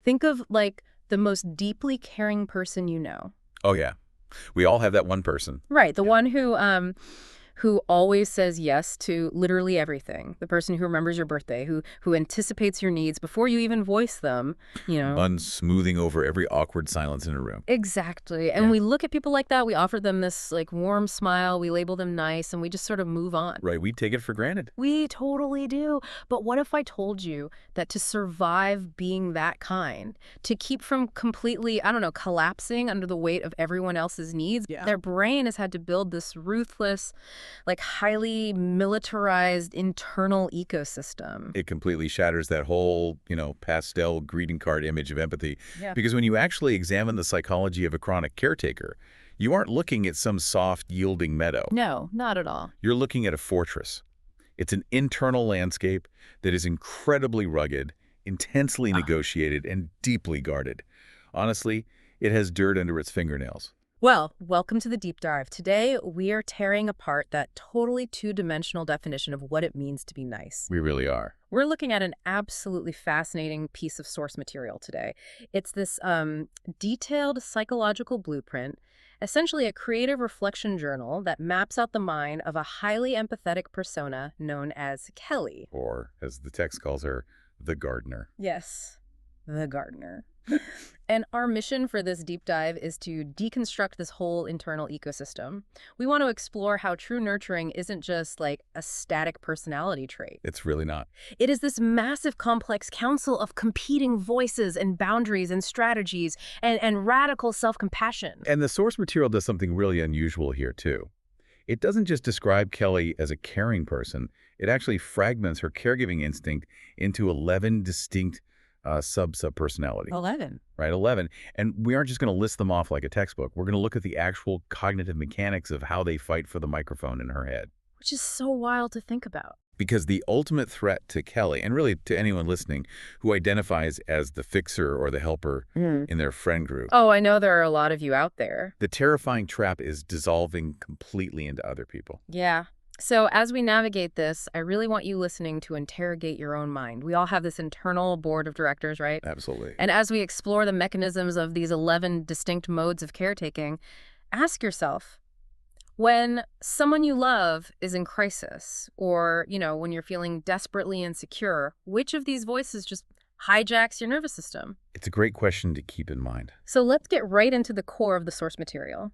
Think of, like, the most deeply caring person you know. Oh, yeah. We all have that one person. Right, the one who always says yes to literally everything. The person who remembers your birthday, who anticipates your needs before you even voice them, you know. One smoothing over every awkward silence in a room. Exactly. And Yeah. we look at people like that, we offer them this, like, warm smile, we label them nice, and we just sort of move on. Right, we take it for granted. We totally do. But what if I told you that to survive being that kind, to keep from completely, I don't know, collapsing under the weight of everyone else's needs, their brain has had to build this ruthless, like, highly militarized internal ecosystem. It completely shatters that whole, pastel greeting card image of empathy. Yeah. Because when you actually examine the psychology of a chronic caretaker, you aren't looking at some soft, yielding meadow. No, not at all. You're looking at a fortress. It's an internal landscape that is incredibly rugged, intensely negotiated, and deeply guarded. Honestly, it has dirt under its fingernails. Well, welcome to the deep dive. Today, we are tearing apart that totally two-dimensional definition of what it means to be nice. We really are. We're looking at an absolutely fascinating piece of source material today. It's this detailed psychological blueprint, essentially a creative reflection journal that maps out the mind of a highly empathetic persona known as Kelly. Or, as the text calls her, the gardener. Yes, the gardener. And our mission for this deep dive is to deconstruct this whole internal ecosystem. We want to explore how true nurturing isn't just like a static personality trait. It's really not. It is this massive complex council of competing voices and boundaries and strategies and radical self-compassion. And the source material does something really unusual here, too. It doesn't just describe Kelly as a caring person. It actually fragments her caregiving instinct into 11 distinct sub-subpersonalities. 11. Right, 11. And we aren't just going to list them off like a textbook. We're going to look at the actual cognitive mechanics of how they fight for the microphone in her head. Which is so wild to think about. Because the ultimate threat to Kelly, and really to anyone listening who identifies as the fixer or the helper in their friend group. Oh, I know there are a lot of you out there. The terrifying trap is dissolving completely into other people. Yeah. So as we navigate this, I really want you listening to interrogate your own mind. We all have this internal board of directors, right? Absolutely. And as we explore the mechanisms of these 11 distinct modes of caretaking, ask yourself, when someone you love is in crisis, or, when you're feeling desperately insecure, which of these voices just hijacks your nervous system? It's a great question to keep in mind. So let's get right into the core of the source material.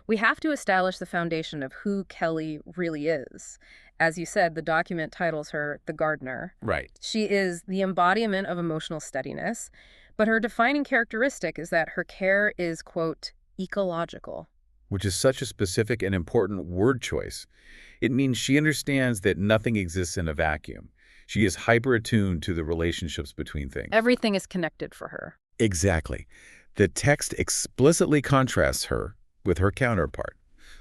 We have to establish the foundation of who Kelly really is. As you said, the document titles her the gardener. Right. She is the embodiment of emotional steadiness, but her defining characteristic is that her care is, quote, ecological. Which is such a specific and important word choice. It means she understands that nothing exists in a vacuum. She is hyper-attuned to the relationships between things. Everything is connected for her. Exactly. The text explicitly contrasts her with her counterpart,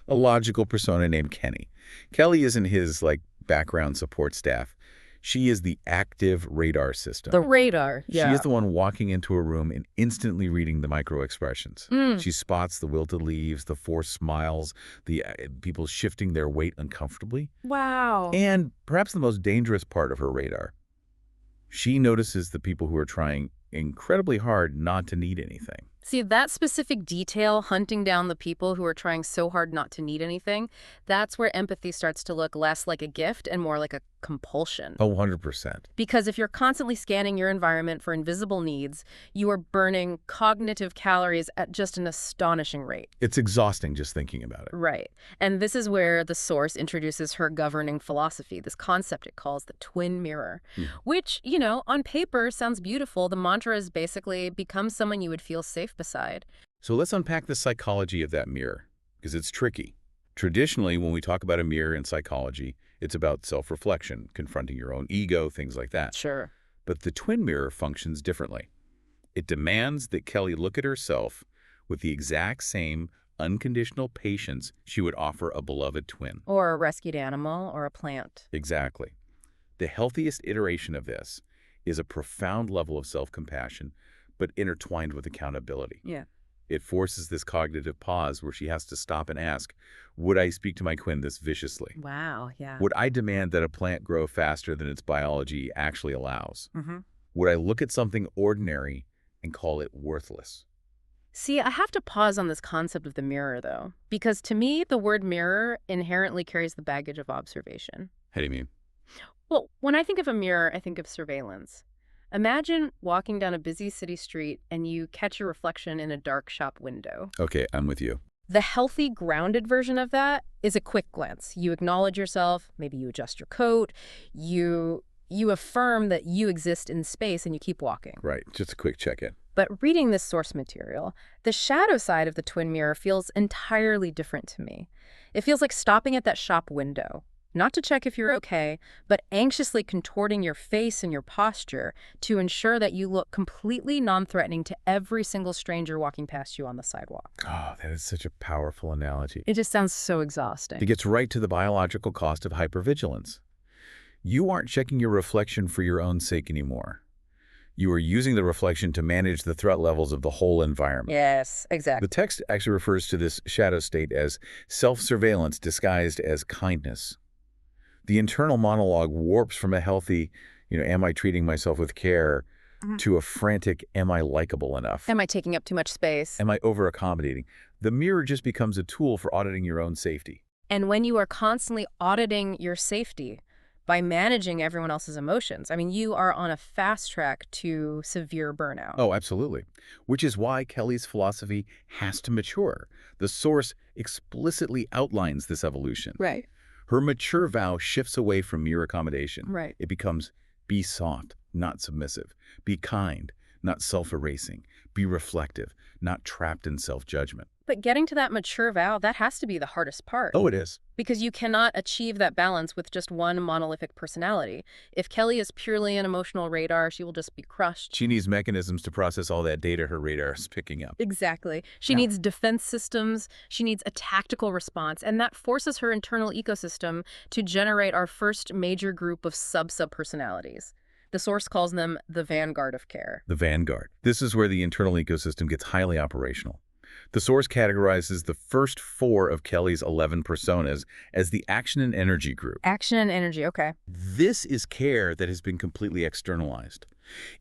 a logical persona named Kenny. Kelly isn't his, background support staff. She is the active radar system. The radar, yeah. She is the one walking into a room and instantly reading the micro-expressions. She spots the wilted leaves, the forced smiles, the people shifting their weight uncomfortably. Wow. And perhaps the most dangerous part of her radar, she notices the people who are trying incredibly hard not to need anything. See, that specific detail, hunting down the people who are trying so hard not to need anything, that's where empathy starts to look less like a gift and more like a compulsion. Oh, 100%. Because if you're constantly scanning your environment for invisible needs, you are burning cognitive calories at just an astonishing rate. It's exhausting just thinking about it. Right. And this is where the source introduces her governing philosophy, this concept it calls the twin mirror, which, on paper sounds beautiful. The mantra is basically become someone you would feel safe beside. So let's unpack the psychology of that mirror, because it's tricky. Traditionally, when we talk about a mirror in psychology, it's about self-reflection, confronting your own ego, things like that. Sure. But the twin mirror functions differently. It demands that Kelly look at herself with the exact same unconditional patience she would offer a beloved twin. Or a rescued animal or a plant. Exactly. The healthiest iteration of this is a profound level of self-compassion, but intertwined with accountability. Yeah. It forces this cognitive pause where she has to stop and ask, would I speak to my twin this viciously? Wow, yeah. Would I demand that a plant grow faster than its biology actually allows? Mm-hmm. Would I look at something ordinary and call it worthless. See, I have to pause on this concept of the mirror, though, because to me, the word mirror inherently carries the baggage of observation. How do you mean? Well, when I think of a mirror, I think of surveillance. Imagine walking down a busy city street and you catch your reflection in a dark shop window. Okay, I'm with you. The healthy, grounded version of that is a quick glance. You acknowledge yourself, maybe you adjust your coat, you affirm that you exist in space and you keep walking. Right, just a quick check-in. But reading this source material, the shadow side of the twin mirror feels entirely different to me. It feels like stopping at that shop window, not to check if you're okay, but anxiously contorting your face and your posture to ensure that you look completely non-threatening to every single stranger walking past you on the sidewalk. Oh, that is such a powerful analogy. It just sounds so exhausting. It gets right to the biological cost of hypervigilance. You aren't checking your reflection for your own sake anymore. You are using the reflection to manage the threat levels of the whole environment. Yes, exactly. The text actually refers to this shadow state as self-surveillance disguised as kindness. The internal monologue warps from a healthy, am I treating myself with care, to a frantic, am I likable enough? Am I taking up too much space? Am I over-accommodating? The mirror just becomes a tool for auditing your own safety. And when you are constantly auditing your safety by managing everyone else's emotions, I mean, you are on a fast track to severe burnout. Oh, absolutely. Which is why Kelly's philosophy has to mature. The source explicitly outlines this evolution. Right. Her mature vow shifts away from mere accommodation. Right. It becomes be soft, not submissive. Be kind, not self-erasing. Be reflective, not trapped in self-judgment. But getting to that mature vow, that has to be the hardest part. Oh, it is. Because you cannot achieve that balance with just one monolithic personality. If Kelly is purely an emotional radar, she will just be crushed. She needs mechanisms to process all that data her radar is picking up. Exactly. She needs defense systems. She needs a tactical response. And that forces her internal ecosystem to generate our first major group of sub-subpersonalities. The source calls them the vanguard of care. The vanguard. This is where the internal ecosystem gets highly operational. The source categorizes the first 4 of Kelly's 11 personas as the action and energy group. Action and energy, okay. This is care that has been completely externalized.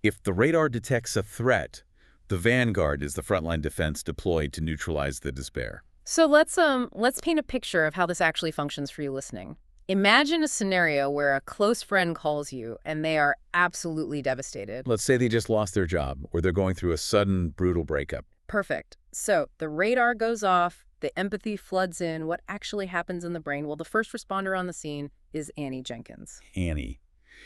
If the radar detects a threat, the vanguard is the frontline defense deployed to neutralize the despair. So let's paint a picture of how this actually functions for you listening. Imagine a scenario where a close friend calls you and they are absolutely devastated. Let's say they just lost their job or they're going through a sudden, brutal breakup. Perfect. So the radar goes off, the empathy floods in. What actually happens in the brain? Well, the first responder on the scene is Annie Jenkins. Annie.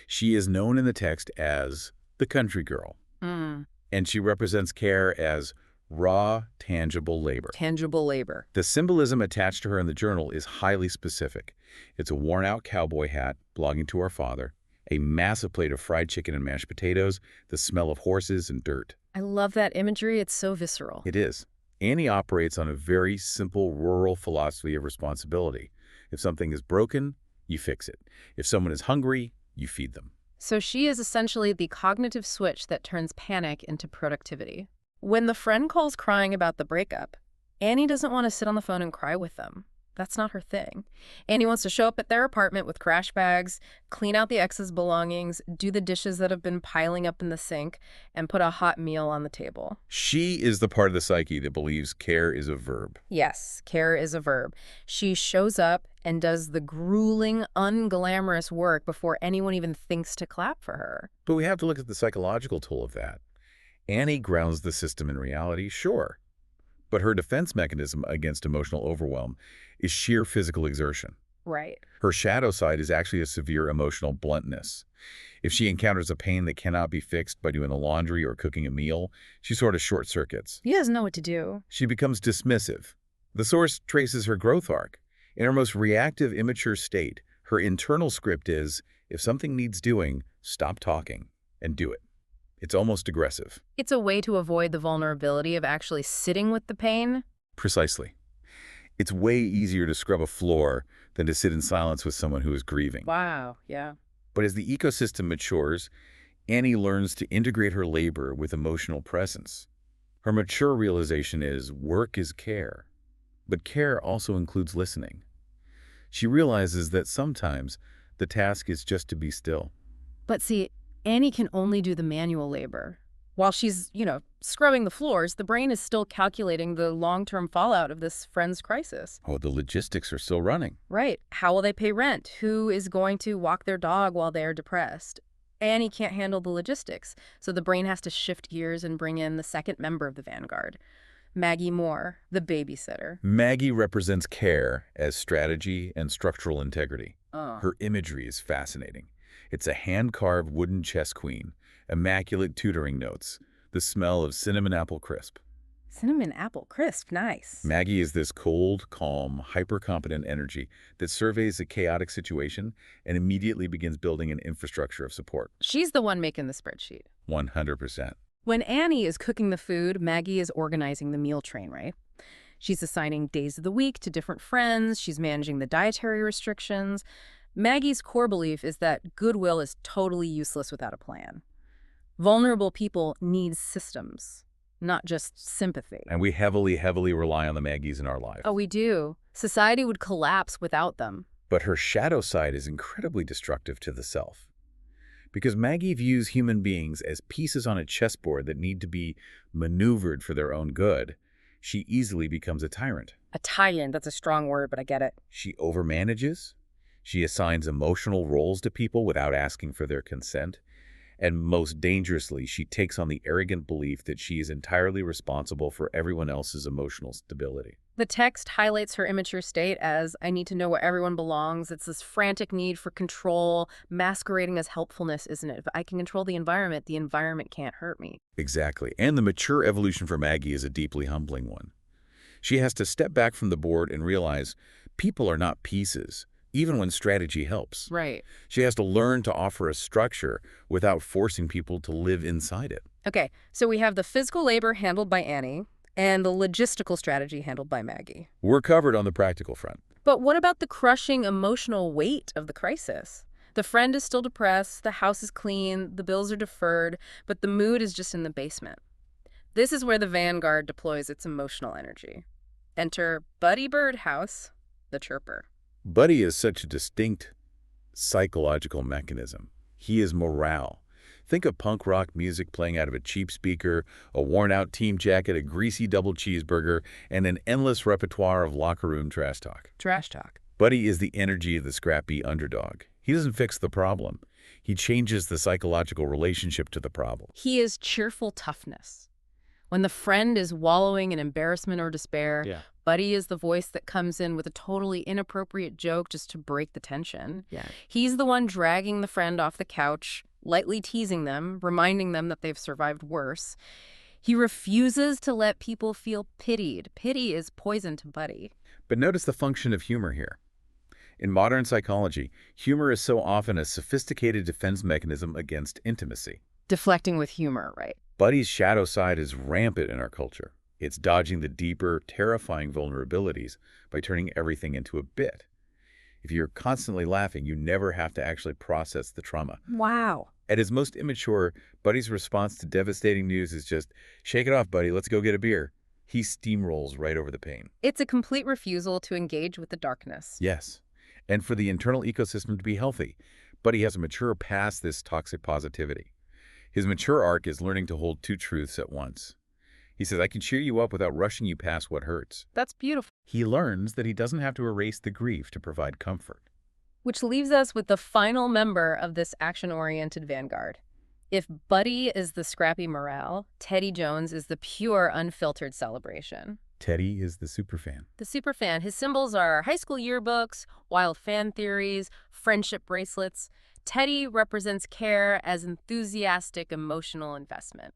She is known in the text as the country girl. And she represents care as raw, tangible labor. Tangible labor. The symbolism attached to her in the journal is highly specific. It's a worn-out cowboy hat belonging to her father, a massive plate of fried chicken and mashed potatoes, the smell of horses and dirt. I love that imagery. It's so visceral. It is. Annie operates on a very simple rural philosophy of responsibility. If something is broken, you fix it. If someone is hungry, you feed them. So she is essentially the cognitive switch that turns panic into productivity. When the friend calls crying about the breakup, Annie doesn't want to sit on the phone and cry with them. That's not her thing. Annie wants to show up at their apartment with crash bags, clean out the ex's belongings, do the dishes that have been piling up in the sink, and put a hot meal on the table. She is the part of the psyche that believes care is a verb. Yes, care is a verb. She shows up and does the grueling, unglamorous work before anyone even thinks to clap for her. But we have to look at the psychological toll of that. Annie grounds the system in reality, sure. But her defense mechanism against emotional overwhelm is sheer physical exertion. Right. Her shadow side is actually a severe emotional bluntness. If she encounters a pain that cannot be fixed by doing the laundry or cooking a meal, she sort of short circuits. He doesn't know what to do. She becomes dismissive. The source traces her growth arc. In her most reactive, immature state, her internal script is, if something needs doing, stop talking and do it. It's almost aggressive. It's a way to avoid the vulnerability of actually sitting with the pain. Precisely. It's way easier to scrub a floor than to sit in silence with someone who is grieving. Wow, yeah. But as the ecosystem matures, Annie learns to integrate her labor with emotional presence. Her mature realization is work is care, but care also includes listening. She realizes that sometimes the task is just to be still. But see, Annie can only do the manual labor. While she's, scrubbing the floors, the brain is still calculating the long-term fallout of this friend's crisis. Oh, the logistics are still running. Right. How will they pay rent? Who is going to walk their dog while they're depressed? Annie can't handle the logistics, so the brain has to shift gears and bring in the second member of the vanguard, Maggie Moore, the babysitter. Maggie represents care as strategy and structural integrity. Oh. Her imagery is fascinating. It's a hand-carved wooden chess queen, immaculate tutoring notes, the smell of cinnamon apple crisp. Cinnamon apple crisp, nice. Maggie is this cold, calm, hyper-competent energy that surveys a chaotic situation and immediately begins building an infrastructure of support. She's the one making the spreadsheet. 100%. When Annie is cooking the food, Maggie is organizing the meal train, right? She's assigning days of the week to different friends. She's managing the dietary restrictions. Maggie's core belief is that goodwill is totally useless without a plan. Vulnerable people need systems, not just sympathy. And we heavily, heavily rely on the Maggies in our life. Oh, we do. Society would collapse without them. But her shadow side is incredibly destructive to the self. Because Maggie views human beings as pieces on a chessboard that need to be maneuvered for their own good, she easily becomes a tyrant. A tyrant, that's a strong word, but I get it. She overmanages. She assigns emotional roles to people without asking for their consent. And most dangerously, she takes on the arrogant belief that she is entirely responsible for everyone else's emotional stability. The text highlights her immature state as, I need to know where everyone belongs. It's this frantic need for control, masquerading as helpfulness, isn't it? If I can control the environment can't hurt me. Exactly. And the mature evolution for Maggie is a deeply humbling one. She has to step back from the board and realize people are not pieces, even when strategy helps. Right. She has to learn to offer a structure without forcing people to live inside it. Okay, so we have the physical labor handled by Annie and the logistical strategy handled by Maggie. We're covered on the practical front. But what about the crushing emotional weight of the crisis? The friend is still depressed, the house is clean, the bills are deferred, but the mood is just in the basement. This is where the vanguard deploys its emotional energy. Enter Buddy Birdhouse, the chirper. Buddy is such a distinct psychological mechanism. He is morale. Think of punk rock music playing out of a cheap speaker, a worn-out team jacket, a greasy double cheeseburger, and an endless repertoire of locker room trash talk. Trash talk. Buddy is the energy of the scrappy underdog. He doesn't fix the problem. He changes the psychological relationship to the problem. He is cheerful toughness. When the friend is wallowing in embarrassment or despair, Buddy is the voice that comes in with a totally inappropriate joke just to break the tension. He's the one dragging the friend off the couch, lightly teasing them, reminding them that they've survived worse. He refuses to let people feel pitied. Pity is poison to Buddy. But notice the function of humor here. In modern psychology, humor is so often a sophisticated defense mechanism against intimacy. Deflecting with humor, right? Buddy's shadow side is rampant in our culture. It's dodging the deeper, terrifying vulnerabilities by turning everything into a bit. If you're constantly laughing, you never have to actually process the trauma. Wow. At his most immature, Buddy's response to devastating news is just, shake it off, buddy, let's go get a beer. He steamrolls right over the pain. It's a complete refusal to engage with the darkness. Yes. And for the internal ecosystem to be healthy, Buddy has to mature past this toxic positivity. His mature arc is learning to hold two truths at once. He says, I can cheer you up without rushing you past what hurts. That's beautiful. He learns that he doesn't have to erase the grief to provide comfort. Which leaves us with the final member of this action-oriented vanguard. If Buddy is the scrappy morale, Teddy Jones is the pure, unfiltered celebration. Teddy is the superfan. The superfan. His symbols are high school yearbooks, wild fan theories, friendship bracelets. Teddy represents care as enthusiastic emotional investment.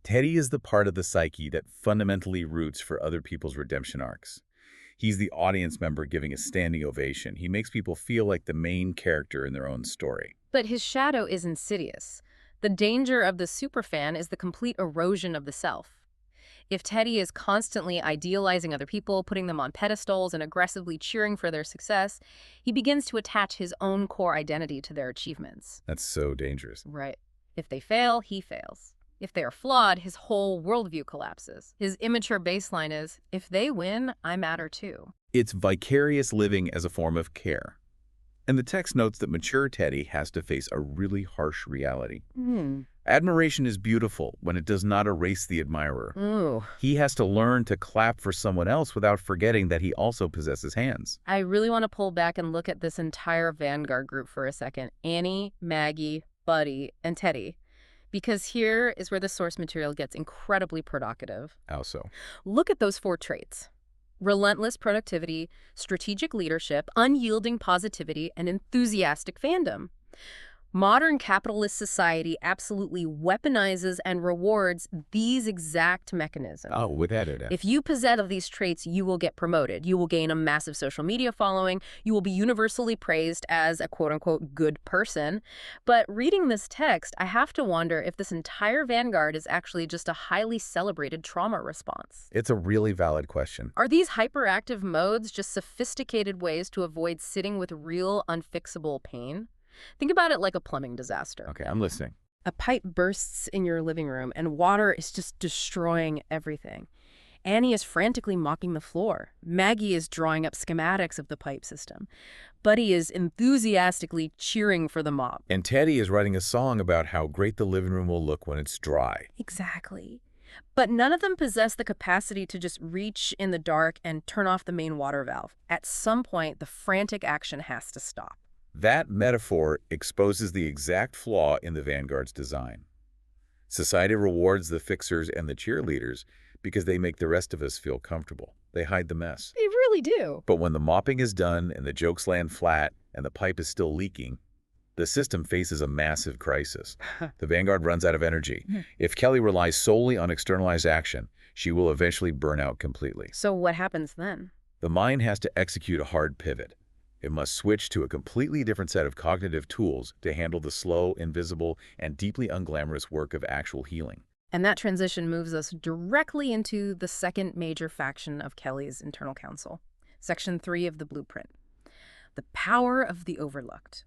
Teddy is the part of the psyche that fundamentally roots for other people's redemption arcs. He's the audience member giving a standing ovation. He makes people feel like the main character in their own story. But his shadow is insidious. The danger of the superfan is the complete erosion of the self. If Teddy is constantly idealizing other people, putting them on pedestals, and aggressively cheering for their success, he begins to attach his own core identity to their achievements. That's so dangerous. Right. If they fail, he fails. If they are flawed, his whole worldview collapses. His immature baseline is, if they win, I matter too. It's vicarious living as a form of care. And the text notes that mature Teddy has to face a really harsh reality. Hmm. Admiration is beautiful when it does not erase the admirer. Ooh. He has to learn to clap for someone else without forgetting that he also possesses hands. I really want to pull back and look at this entire Vanguard group for a second. Annie, Maggie, Buddy, and Teddy. Because here is where the source material gets incredibly provocative. How so? Look at those 4 traits. Relentless productivity, strategic leadership, unyielding positivity, and enthusiastic fandom. Modern capitalist society absolutely weaponizes and rewards these exact mechanisms. Oh, without it. If you possess these traits, you will get promoted. You will gain a massive social media following. You will be universally praised as a quote-unquote good person. But reading this text, I have to wonder if this entire Vanguard is actually just a highly celebrated trauma response. It's a really valid question. Are these hyperactive modes just sophisticated ways to avoid sitting with real, unfixable pain? Think about it like a plumbing disaster. Okay, I'm listening. A pipe bursts in your living room and water is just destroying everything. Annie is frantically mopping the floor. Maggie is drawing up schematics of the pipe system. Buddy is enthusiastically cheering for the mop. And Teddy is writing a song about how great the living room will look when it's dry. Exactly. But none of them possess the capacity to just reach in the dark and turn off the main water valve. At some point, the frantic action has to stop. That metaphor exposes the exact flaw in the Vanguard's design. Society rewards the fixers and the cheerleaders because they make the rest of us feel comfortable. They hide the mess. They really do. But when the mopping is done and the jokes land flat and the pipe is still leaking, the system faces a massive crisis. The Vanguard runs out of energy. If Kelly relies solely on externalized action, she will eventually burn out completely. So what happens then? The mind has to execute a hard pivot. It must switch to a completely different set of cognitive tools to handle the slow, invisible, and deeply unglamorous work of actual healing. And that transition moves us directly into the second major faction of Kelly's internal counsel, Section 3 of the blueprint. The power of the overlooked.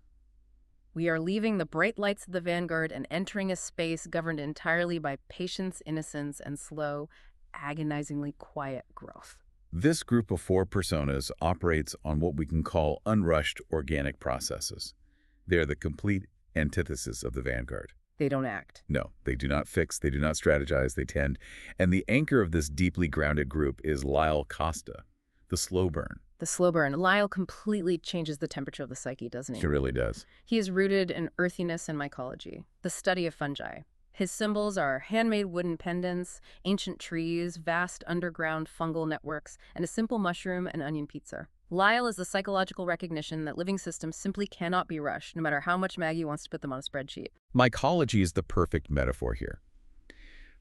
We are leaving the bright lights of the Vanguard and entering a space governed entirely by patience, innocence, and slow, agonizingly quiet growth. This group of 4 personas operates on what we can call unrushed organic processes. They're the complete antithesis of the Vanguard. They don't act. No, they do not fix, they do not strategize, they tend. And the anchor of this deeply grounded group is Lyle Costa, the slow burn. The slow burn. Lyle completely changes the temperature of the psyche, doesn't he? He really does. He is rooted in earthiness and mycology, the study of fungi. His symbols are handmade wooden pendants, ancient trees, vast underground fungal networks, and a simple mushroom and onion pizza. Lyle is the psychological recognition that living systems simply cannot be rushed, no matter how much Maggie wants to put them on a spreadsheet. Mycology is the perfect metaphor here.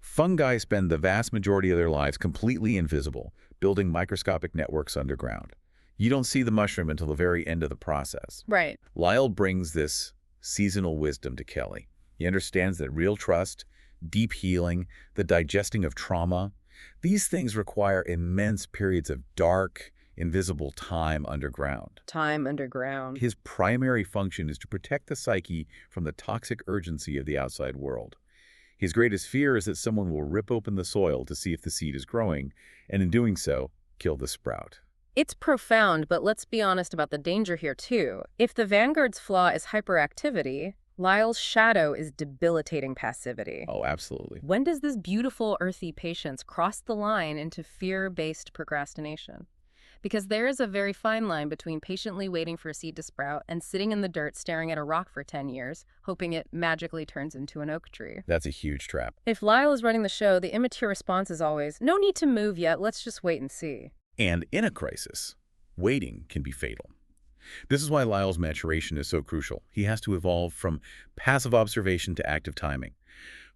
Fungi spend the vast majority of their lives completely invisible, building microscopic networks underground. You don't see the mushroom until the very end of the process. Right. Lyle brings this seasonal wisdom to Kelly. He understands that real trust, deep healing, the digesting of trauma, these things require immense periods of dark, invisible time underground. Time underground. His primary function is to protect the psyche from the toxic urgency of the outside world. His greatest fear is that someone will rip open the soil to see if the seed is growing, and in doing so, kill the sprout. It's profound, but let's be honest about the danger here, too. If the Vanguard's flaw is hyperactivity, Lyle's shadow is debilitating passivity. Oh, absolutely. When does this beautiful, earthy patience cross the line into fear-based procrastination? Because there is a very fine line between patiently waiting for a seed to sprout and sitting in the dirt staring at a rock for 10 years, hoping it magically turns into an oak tree. That's a huge trap. If Lyle is running the show, the immature response is always, no need to move yet, let's just wait and see. And in a crisis, waiting can be fatal. This is why Lyle's maturation is so crucial. He has to evolve from passive observation to active timing.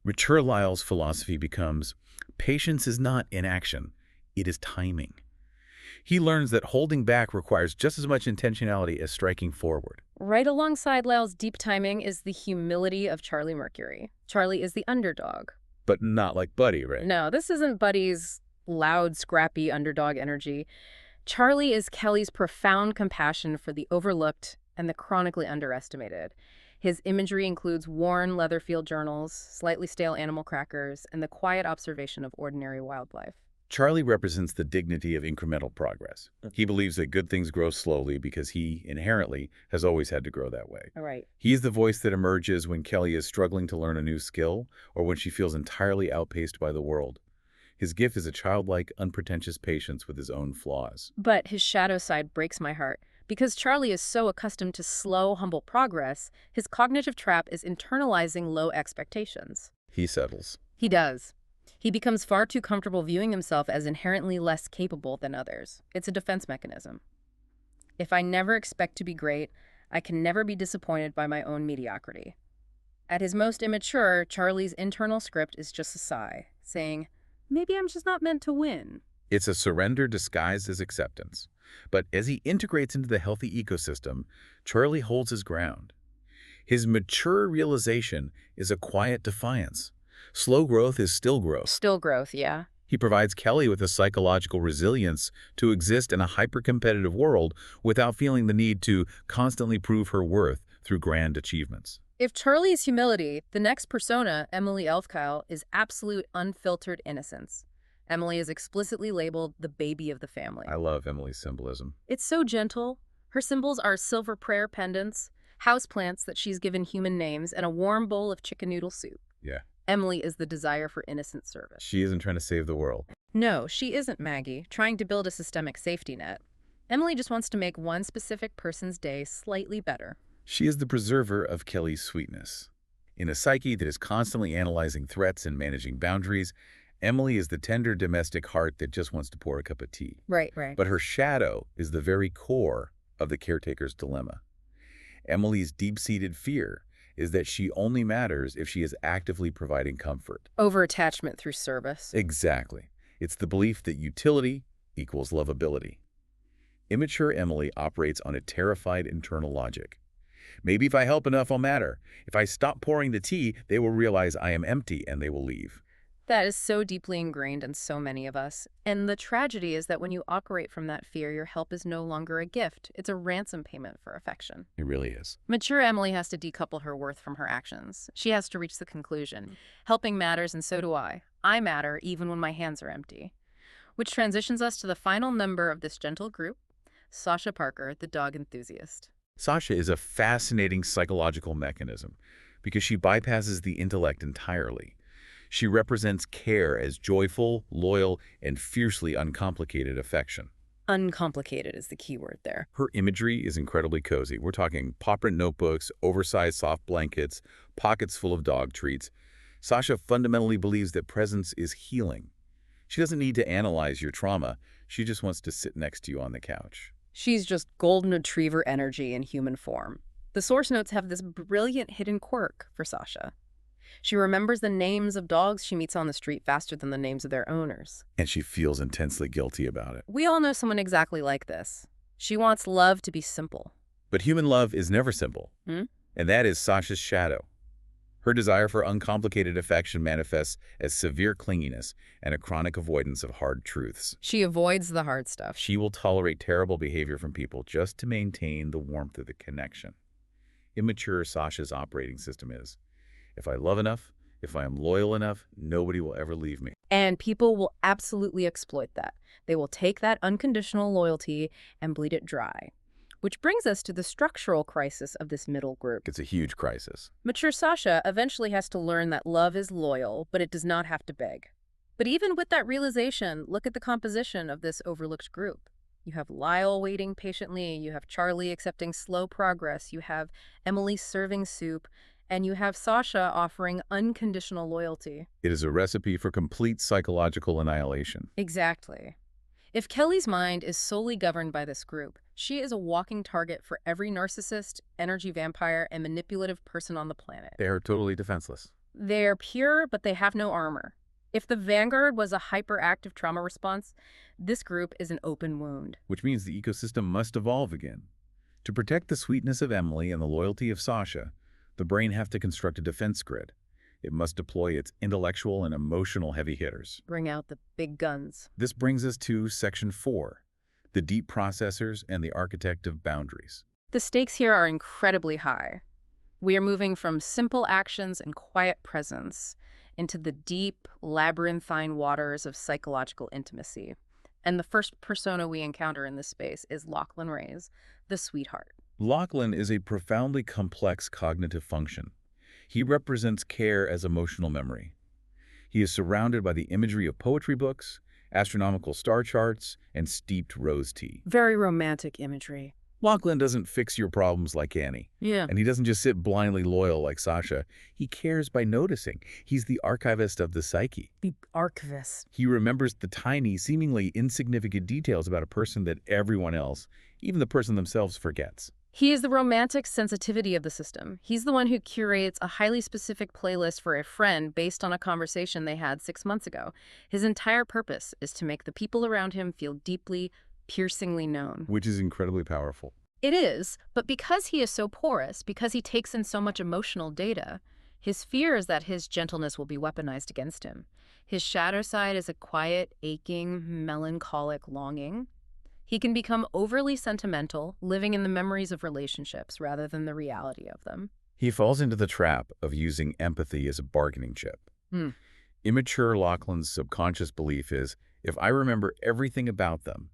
Mature Lyle's philosophy becomes, patience is not inaction, it is timing. He learns that holding back requires just as much intentionality as striking forward. Right alongside Lyle's deep timing is the humility of Charlie Mercury. Charlie is the underdog. But not like Buddy, right? No, this isn't Buddy's loud, scrappy underdog energy. Charlie is Kelly's profound compassion for the overlooked and the chronically underestimated. His imagery includes worn leather field journals, slightly stale animal crackers, and the quiet observation of ordinary wildlife. Charlie represents the dignity of incremental progress. He believes that good things grow slowly because he, inherently, has always had to grow that way. All right. He is the voice that emerges when Kelly is struggling to learn a new skill or when she feels entirely outpaced by the world. His gift is a childlike, unpretentious patience with his own flaws. But his shadow side breaks my heart. Because Charlie is so accustomed to slow, humble progress, his cognitive trap is internalizing low expectations. He settles. He does. He becomes far too comfortable viewing himself as inherently less capable than others. It's a defense mechanism. If I never expect to be great, I can never be disappointed by my own mediocrity. At his most immature, Charlie's internal script is just a sigh, saying, maybe I'm just not meant to win. It's a surrender disguised as acceptance. But as he integrates into the healthy ecosystem, Charlie holds his ground. His mature realization is a quiet defiance. Slow growth is still growth. Still growth, yeah. He provides Kelly with a psychological resilience to exist in a hyper-competitive world without feeling the need to constantly prove her worth through grand achievements. If Charlie is humility, the next persona, Emily Elfkyle, is absolute unfiltered innocence. Emily is explicitly labeled the baby of the family. I love Emily's symbolism. It's so gentle. Her symbols are silver prayer pendants, houseplants that she's given human names, and a warm bowl of chicken noodle soup. Yeah. Emily is the desire for innocent service. She isn't trying to save the world. No, she isn't Maggie, trying to build a systemic safety net. Emily just wants to make one specific person's day slightly better. She is the preserver of Kelly's sweetness. In a psyche that is constantly analyzing threats and managing boundaries, Emily is the tender domestic heart that just wants to pour a cup of tea. Right. But her shadow is the very core of the caretaker's dilemma. Emily's deep-seated fear is that she only matters if she is actively providing comfort. Over-attachment through service. Exactly. It's the belief that utility equals lovability. Immature Emily operates on a terrified internal logic. Maybe if I help enough, I'll matter. If I stop pouring the tea, they will realize I am empty and they will leave. That is so deeply ingrained in so many of us. And the tragedy is that when you operate from that fear, your help is no longer a gift. It's a ransom payment for affection. It really is. Mature Emily has to decouple her worth from her actions. She has to reach the conclusion. Helping matters, and so do I. I matter even when my hands are empty. Which transitions us to the final member of this gentle group, Sasha Parker, the dog enthusiast. Sasha is a fascinating psychological mechanism because she bypasses the intellect entirely. She represents care as joyful, loyal, and fiercely uncomplicated affection. Uncomplicated is the key word there. Her imagery is incredibly cozy. We're talking paw-print notebooks, oversized soft blankets, pockets full of dog treats. Sasha fundamentally believes that presence is healing. She doesn't need to analyze your trauma. She just wants to sit next to you on the couch. She's just golden retriever energy in human form. The source notes have this brilliant hidden quirk for Sasha. She remembers the names of dogs she meets on the street faster than the names of their owners. And she feels intensely guilty about it. We all know someone exactly like this. She wants love to be simple. But human love is never simple. And that is Sasha's shadow. Her desire for uncomplicated affection manifests as severe clinginess and a chronic avoidance of hard truths. She avoids the hard stuff. She will tolerate terrible behavior from people just to maintain the warmth of the connection. Immature Sasha's operating system is, if I love enough, if I am loyal enough, nobody will ever leave me. And people will absolutely exploit that. They will take that unconditional loyalty and bleed it dry. Which brings us to the structural crisis of this middle group. It's a huge crisis. Mature Sasha eventually has to learn that love is loyal, but it does not have to beg. But even with that realization, look at the composition of this overlooked group. You have Lyle waiting patiently, you have Charlie accepting slow progress, you have Emily serving soup, and you have Sasha offering unconditional loyalty. It is a recipe for complete psychological annihilation. Exactly. If Kelly's mind is solely governed by this group, she is a walking target for every narcissist, energy vampire, and manipulative person on the planet. They are totally defenseless. They're pure, but they have no armor. If the Vanguard was a hyperactive trauma response, this group is an open wound. Which means the ecosystem must evolve again. To protect the sweetness of Emily and the loyalty of Sasha, the brain has to construct a defense grid. It must deploy its intellectual and emotional heavy hitters. Bring out the big guns. This brings us to Section 4, the deep processors and the architect of boundaries. The stakes here are incredibly high. We are moving from simple actions and quiet presence into the deep, labyrinthine waters of psychological intimacy. And the first persona we encounter in this space is Lachlan Ray's, the sweetheart. Lachlan is a profoundly complex cognitive function. He represents care as emotional memory. He is surrounded by the imagery of poetry books, astronomical star charts, and steeped rose tea. Very romantic imagery. Lachlan doesn't fix your problems like Annie. Yeah. And he doesn't just sit blindly loyal like Sasha. He cares by noticing. He's the archivist of the psyche. The archivist. He remembers the tiny, seemingly insignificant details about a person that everyone else, even the person themselves, forgets. He is the romantic sensitivity of the system. He's the one who curates a highly specific playlist for a friend based on a conversation they had 6 months ago. His entire purpose is to make the people around him feel deeply, piercingly known. Which is incredibly powerful. It is, but because he is so porous, because he takes in so much emotional data, his fear is that his gentleness will be weaponized against him. His shadow side is a quiet, aching, melancholic longing. He can become overly sentimental, living in the memories of relationships rather than the reality of them. He falls into the trap of using empathy as a bargaining chip. Immature Lachlan's subconscious belief is, if I remember everything about them,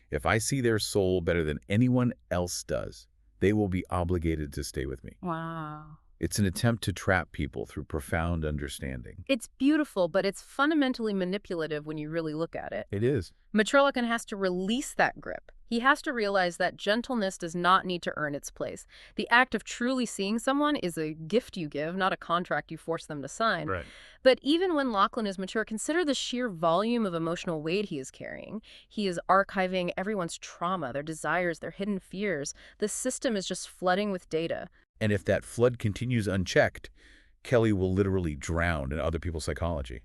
if I see their soul better than anyone else does, they will be obligated to stay with me. Wow. It's an attempt to trap people through profound understanding. It's beautiful, but it's fundamentally manipulative when you really look at it. It is. Mature Lachlan has to release that grip. He has to realize that gentleness does not need to earn its place. The act of truly seeing someone is a gift you give, not a contract you force them to sign. Right. But even when Lachlan is mature, consider the sheer volume of emotional weight he is carrying. He is archiving everyone's trauma, their desires, their hidden fears. The system is just flooding with data. And if that flood continues unchecked, Kelly will literally drown in other people's psychology.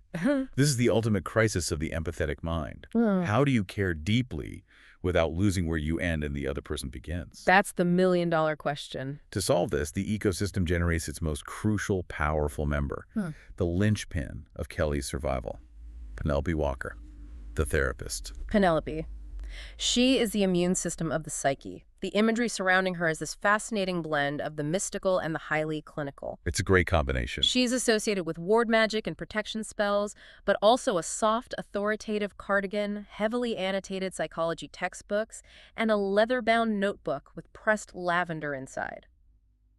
This is the ultimate crisis of the empathetic mind. How do you care deeply without losing where you end and the other person begins? That's the million-dollar question. To solve this, the ecosystem generates its most crucial, powerful member, the linchpin of Kelly's survival, Penelope Walker, the therapist. Penelope. She is the immune system of the psyche. The imagery surrounding her is this fascinating blend of the mystical and the highly clinical. It's a great combination. She's associated with ward magic and protection spells, but also a soft, authoritative cardigan, heavily annotated psychology textbooks, and a leather-bound notebook with pressed lavender inside.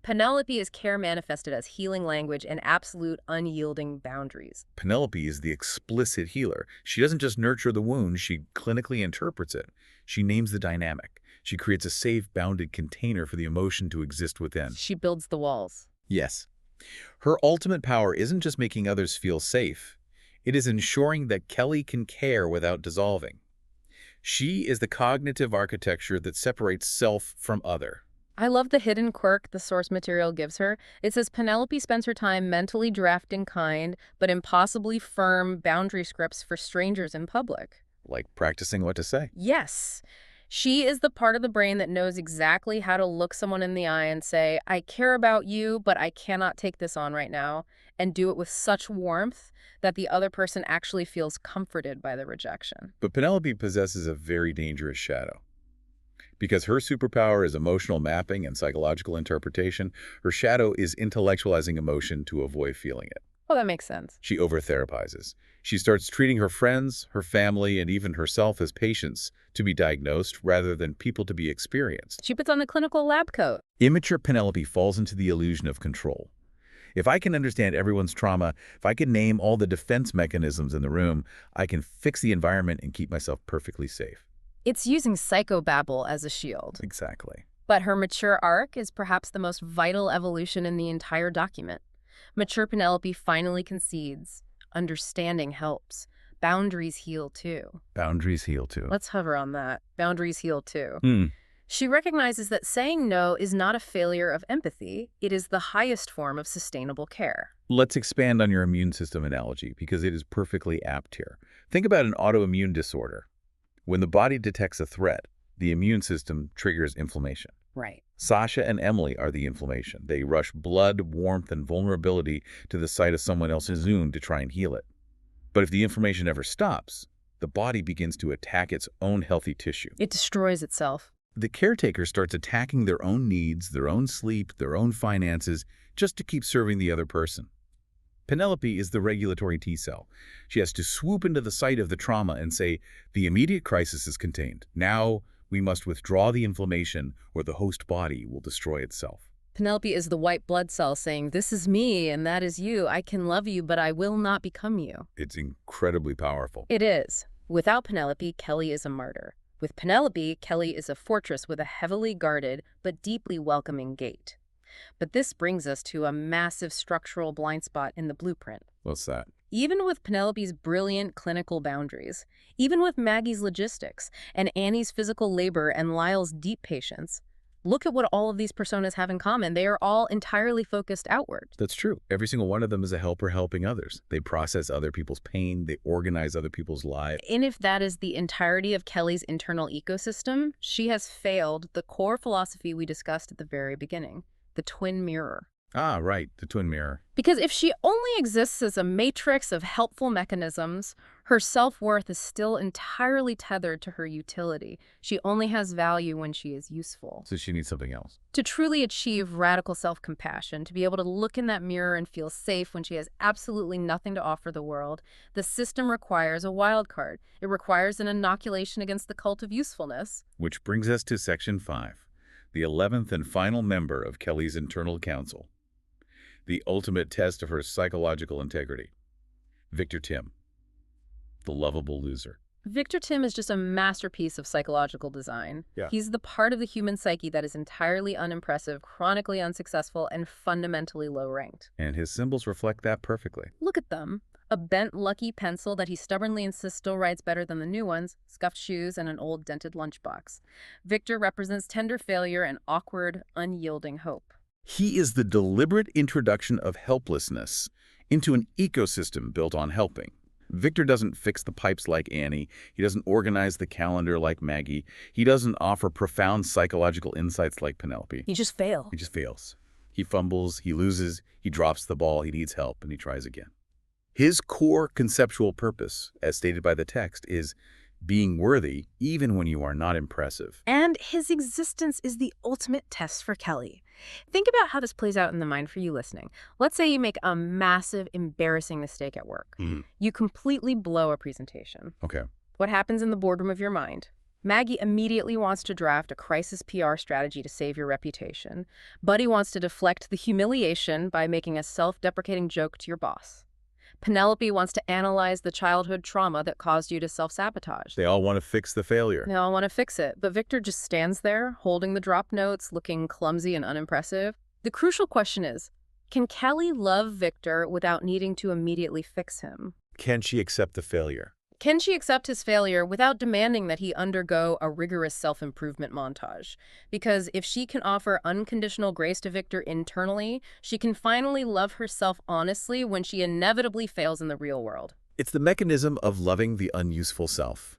Penelope is care manifested as healing language and absolute unyielding boundaries. Penelope is the explicit healer. She doesn't just nurture the wound, she clinically interprets it. She names the dynamic. She creates a safe, bounded container for the emotion to exist within. She builds the walls. Yes. Her ultimate power isn't just making others feel safe. It is ensuring that Kelly can care without dissolving. She is the cognitive architecture that separates self from other. I love the hidden quirk the source material gives her. It says Penelope spends her time mentally drafting kind, but impossibly firm boundary scripts for strangers in public. Like practicing what to say. Yes. She is the part of the brain that knows exactly how to look someone in the eye and say, I care about you, but I cannot take this on right now, and do it with such warmth that the other person actually feels comforted by the rejection. But Penelope possesses a very dangerous shadow. Because her superpower is emotional mapping and psychological interpretation, her shadow is intellectualizing emotion to avoid feeling it. Oh, that makes sense. She over-therapizes. She starts treating her friends, her family, and even herself as patients to be diagnosed rather than people to be experienced. She puts on the clinical lab coat. Immature Penelope falls into the illusion of control. If I can understand everyone's trauma, if I can name all the defense mechanisms in the room, I can fix the environment and keep myself perfectly safe. It's using psychobabble as a shield. Exactly. But her mature arc is perhaps the most vital evolution in the entire document. Mature Penelope finally concedes. Understanding helps. Boundaries heal too. Boundaries heal too. Let's hover on that. Boundaries heal too. She recognizes that saying no is not a failure of empathy. It is the highest form of sustainable care. Let's expand on your immune system analogy because it is perfectly apt here. Think about an autoimmune disorder. When the body detects a threat, the immune system triggers inflammation. Right. Sasha and Emily are the inflammation. They rush blood, warmth, and vulnerability to the site of someone else's wound to try and heal it. But if the inflammation never stops, the body begins to attack its own healthy tissue. It destroys itself. The caretaker starts attacking their own needs, their own sleep, their own finances, just to keep serving the other person. Penelope is the regulatory T-cell. She has to swoop into the site of the trauma and say, the immediate crisis is contained. Now we must withdraw the inflammation or the host body will destroy itself. Penelope is the white blood cell saying, this is me and that is you. I can love you, but I will not become you. It's incredibly powerful. It is. Without Penelope, Kelly is a martyr. With Penelope, Kelly is a fortress with a heavily guarded but deeply welcoming gate. But this brings us to a massive structural blind spot in the blueprint. What's that? Even with Penelope's brilliant clinical boundaries, even with Maggie's logistics, and Annie's physical labor and Lyle's deep patience, look at what all of these personas have in common. They are all entirely focused outward. That's true. Every single one of them is a helper helping others. They process other people's pain. They organize other people's lives. And if that is the entirety of Kelly's internal ecosystem, she has failed the core philosophy we discussed at the very beginning, the twin mirror. Ah, right, the twin mirror. Because if she only exists as a matrix of helpful mechanisms, her self-worth is still entirely tethered to her utility. She only has value when she is useful. So she needs something else. To truly achieve radical self-compassion, to be able to look in that mirror and feel safe when she has absolutely nothing to offer the world, the system requires a wild card. It requires an inoculation against the cult of usefulness. Which brings us to Section 5, the 11th and final member of Kelly's internal council. The ultimate test of her psychological integrity. Victor Tim, the lovable loser. Victor Tim is just a masterpiece of psychological design. Yeah. He's the part of the human psyche that is entirely unimpressive, chronically unsuccessful, and fundamentally low-ranked. And his symbols reflect that perfectly. Look at them. A bent, lucky pencil that he stubbornly insists still writes better than the new ones, scuffed shoes, and an old dented lunchbox. Victor represents tender failure and awkward, unyielding hope. He is the deliberate introduction of helplessness into an ecosystem built on helping. Victor doesn't fix the pipes like Annie. He doesn't organize the calendar like Maggie. He doesn't offer profound psychological insights like Penelope. He just fails. He just fails. He fumbles, he loses, he drops the ball, he needs help, and he tries again. His core conceptual purpose, as stated by the text, is being worthy even when you are not impressive. And his existence is the ultimate test for Kelly. Think about how this plays out in the mind for you listening. Let's say you make a massive, embarrassing mistake at work. You completely blow a presentation. Okay. What happens in the boardroom of your mind? Maggie immediately wants to draft a crisis PR strategy to save your reputation. Buddy wants to deflect the humiliation by making a self-deprecating joke to your boss. Penelope wants to analyze the childhood trauma that caused you to self-sabotage. They all want to fix the failure. They all want to fix it, but Victor just stands there, holding the drop notes, looking clumsy and unimpressive. The crucial question is, can Kelly love Victor without needing to immediately fix him? Can she accept the failure? Can she accept his failure without demanding that he undergo a rigorous self-improvement montage? Because if she can offer unconditional grace to Victor internally, she can finally love herself honestly when she inevitably fails in the real world. It's the mechanism of loving the unuseful self.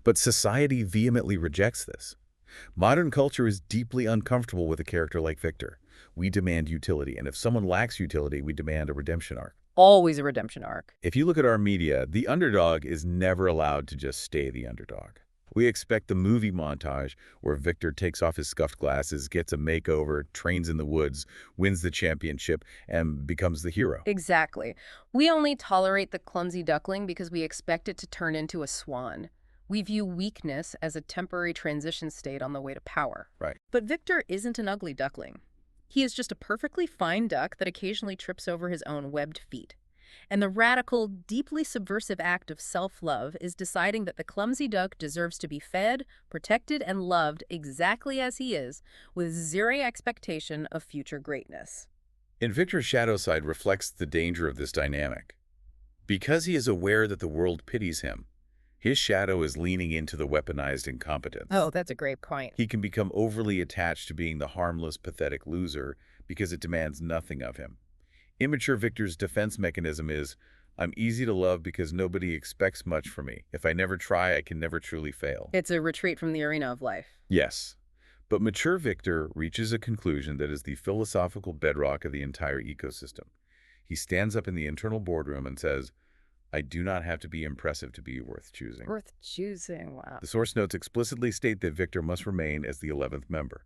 But society vehemently rejects this. Modern culture is deeply uncomfortable with a character like Victor. We demand utility, and if someone lacks utility, we demand a redemption arc. Always a redemption arc. If you look at our media, the underdog is never allowed to just stay the underdog. We expect the movie montage where Victor takes off his scuffed glasses, gets a makeover, trains in the woods, wins the championship, and becomes the hero. Exactly. We only tolerate the clumsy duckling because we expect it to turn into a swan. We view weakness as a temporary transition state on the way to power. Right. But Victor isn't an ugly duckling. He is just a perfectly fine duck that occasionally trips over his own webbed feet. And the radical, deeply subversive act of self-love is deciding that the clumsy duck deserves to be fed, protected, and loved exactly as he is, with zero expectation of future greatness. And Victor's shadow side reflects the danger of this dynamic. Because he is aware that the world pities him, his shadow is leaning into the weaponized incompetence. Oh, that's a great point. He can become overly attached to being the harmless, pathetic loser because it demands nothing of him. Immature Victor's defense mechanism is, I'm easy to love because nobody expects much from me. If I never try, I can never truly fail. It's a retreat from the arena of life. Yes. But mature Victor reaches a conclusion that is the philosophical bedrock of the entire ecosystem. He stands up in the internal boardroom and says, I do not have to be impressive to be worth choosing. Worth choosing, wow. The source notes explicitly state that Victor must remain as the 11th member.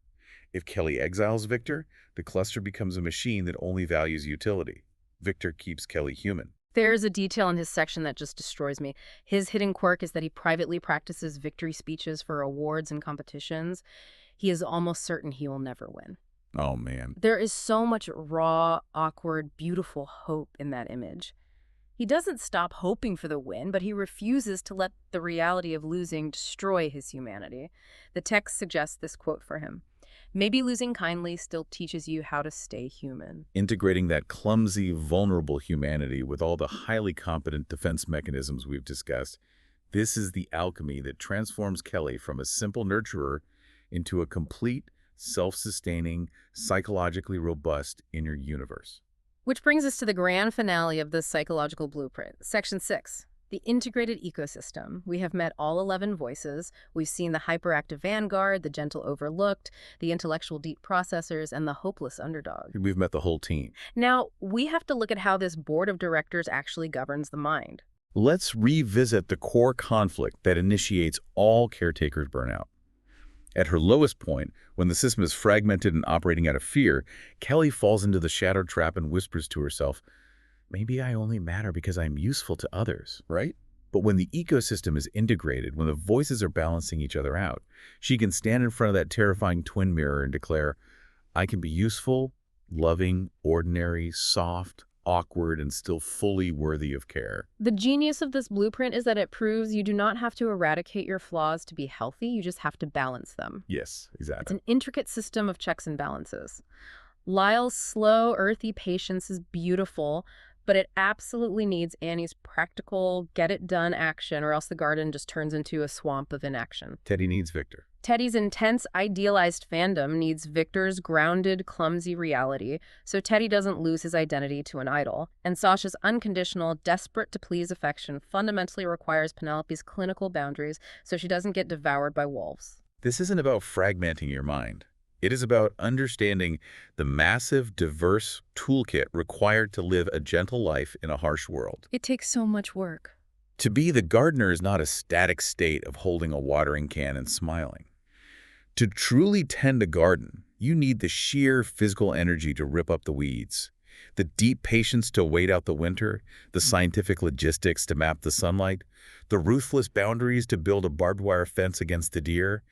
If Kelly exiles Victor, the cluster becomes a machine that only values utility. Victor keeps Kelly human. There's a detail in his section that just destroys me. His hidden quirk is that he privately practices victory speeches for awards and competitions. He is almost certain he will never win. Oh, man. There is so much raw, awkward, beautiful hope in that image. He doesn't stop hoping for the win, but he refuses to let the reality of losing destroy his humanity. The text suggests this quote for him. Maybe losing kindly still teaches you how to stay human. Integrating that clumsy, vulnerable humanity with all the highly competent defense mechanisms we've discussed, this is the alchemy that transforms Kelly from a simple nurturer into a complete, self-sustaining, psychologically robust inner universe. Which brings us to the grand finale of this psychological blueprint, Section 6. The integrated ecosystem. We have met all 11 voices. We've seen the hyperactive vanguard, the gentle overlooked, the intellectual deep processors, and the hopeless underdog. We've met the whole team. Now, we have to look at how this board of directors actually governs the mind. Let's revisit the core conflict that initiates all caretakers' burnout. At her lowest point, when the system is fragmented and operating out of fear, Kelly falls into the shadow trap and whispers to herself, maybe I only matter because I'm useful to others, right? But when the ecosystem is integrated, when the voices are balancing each other out, she can stand in front of that terrifying twin mirror and declare, I can be useful, loving, ordinary, soft, awkward, and still fully worthy of care. The genius of this blueprint is that it proves you do not have to eradicate your flaws to be healthy, you just have to balance them. Yes, exactly. It's an intricate system of checks and balances. Lyle's slow, earthy patience is beautiful, but it absolutely needs Annie's practical, get-it-done action, or else the garden just turns into a swamp of inaction. Teddy needs Victor. Teddy's intense, idealized fandom needs Victor's grounded, clumsy reality, so Teddy doesn't lose his identity to an idol. And Sasha's unconditional, desperate-to-please affection fundamentally requires Penelope's clinical boundaries so she doesn't get devoured by wolves. This isn't about fragmenting your mind. It is about understanding the massive, diverse toolkit required to live a gentle life in a harsh world. It takes so much work. To be the gardener is not a static state of holding a watering can and smiling. To truly tend a garden, you need the sheer physical energy to rip up the weeds, the deep patience to wait out the winter, the scientific logistics to map the sunlight, the ruthless boundaries to build a barbed wire fence against the deer,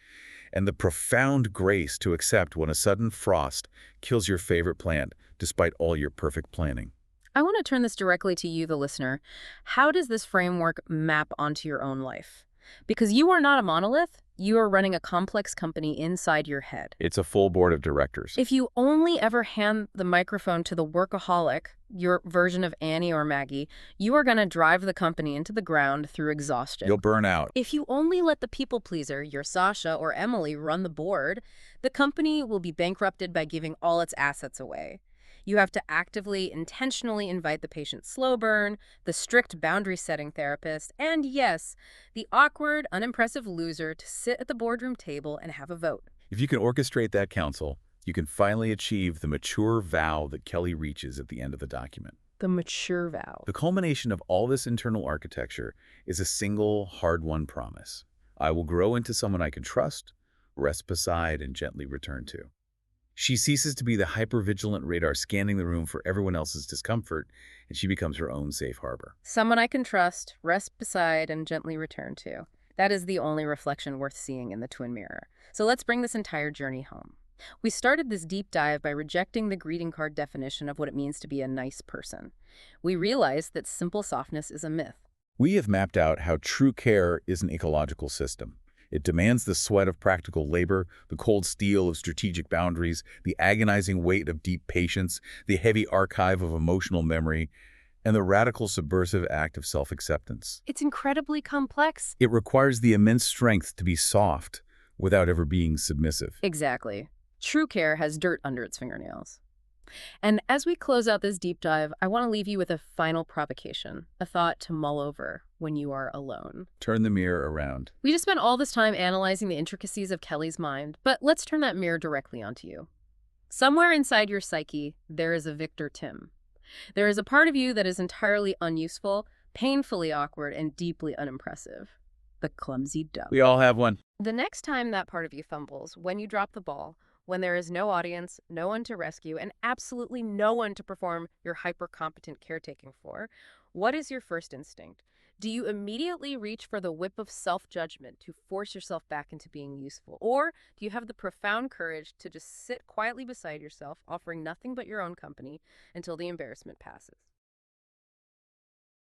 and the profound grace to accept when a sudden frost kills your favorite plant despite all your perfect planning. I want to turn this directly to you, the listener. How does this framework map onto your own life? Because you are not a monolith, you are running a complex company inside your head. It's a full board of directors. If you only ever hand the microphone to the workaholic, your version of Annie or Maggie, you are going to drive the company into the ground through exhaustion. You'll burn out. If you only let the people pleaser, your Sasha or Emily, run the board, the company will be bankrupted by giving all its assets away. You have to actively, intentionally invite the patient's slow burn, the strict boundary-setting therapist, and yes, the awkward, unimpressive loser to sit at the boardroom table and have a vote. If you can orchestrate that council, you can finally achieve the mature vow that Kelly reaches at the end of the document. The mature vow. The culmination of all this internal architecture is a single, hard-won promise. I will grow into someone I can trust, rest beside, and gently return to. She ceases to be the hypervigilant radar scanning the room for everyone else's discomfort, and she becomes her own safe harbor. Someone I can trust, rest beside, and gently return to. That is the only reflection worth seeing in the twin mirror. So let's bring this entire journey home. We started this deep dive by rejecting the greeting card definition of what it means to be a nice person. We realized that simple softness is a myth. We have mapped out how true care is an ecological system. It demands the sweat of practical labor, the cold steel of strategic boundaries, the agonizing weight of deep patience, the heavy archive of emotional memory, and the radical subversive act of self-acceptance. It's incredibly complex. It requires the immense strength to be soft without ever being submissive. Exactly. True care has dirt under its fingernails. And as we close out this deep dive, I want to leave you with a final provocation, a thought to mull over when you are alone. Turn the mirror around. We just spent all this time analyzing the intricacies of Kelly's mind, but let's turn that mirror directly onto you. Somewhere inside your psyche, there is a Victor Tim. There is a part of you that is entirely unuseful, painfully awkward, and deeply unimpressive. The clumsy duck. We all have one. The next time that part of you fumbles, when you drop the ball, When there is no audience, no one to rescue, and absolutely no one to perform your hyper-competent caretaking for, what is your first instinct? Do you immediately reach for the whip of self-judgment to force yourself back into being useful? Or do you have the profound courage to just sit quietly beside yourself, offering nothing but your own company until the embarrassment passes?